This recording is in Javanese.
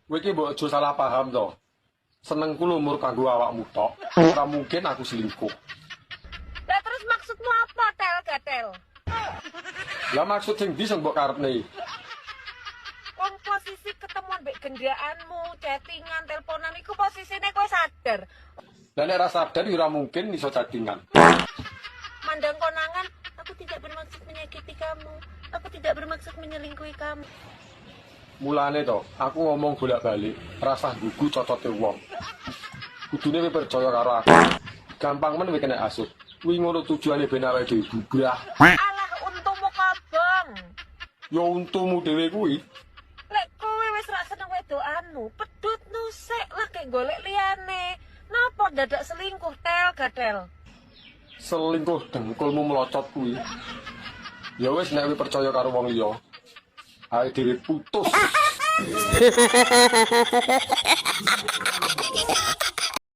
Kowe iki mbok aja salah paham to. Senengku lumur kanggo awakmu tok. Ora mungkin aku selingkuh. Lah terus maksudmu apa, Tel Gatel? Lah maksud sing ndi sing mbok karepne? Wong posisi ketemuan mbek gendaanmu, chattingan, teleponan iku posisine kowe sadar. Lah nek ora sadar ya ora mungkin iso chattingan. Mandang konangan, aku tidak bermaksud menyakiti kamu. Aku tidak bermaksud menyelingkuhi kamu. Mulane to, aku ngomong bolak-balik, rasa gugu cocote wong. Kudune kowe percaya karo aku. Gampang men kowe kena hasud. Kuwi ngono tujuane ben awake dhewe bubrah. Alah untumu kabang. Ya untumu dhewe kuwi. Lek kowe wis ra seneng wedokanmu, pedhut nusik lah kayak golek liyane. Napa dadak selingkuh, Tel Gatel? Selingkuh dengkulmu melocot kuwi. Ya wis nek kowe percaya karo wong liya. Awake dhewe putus.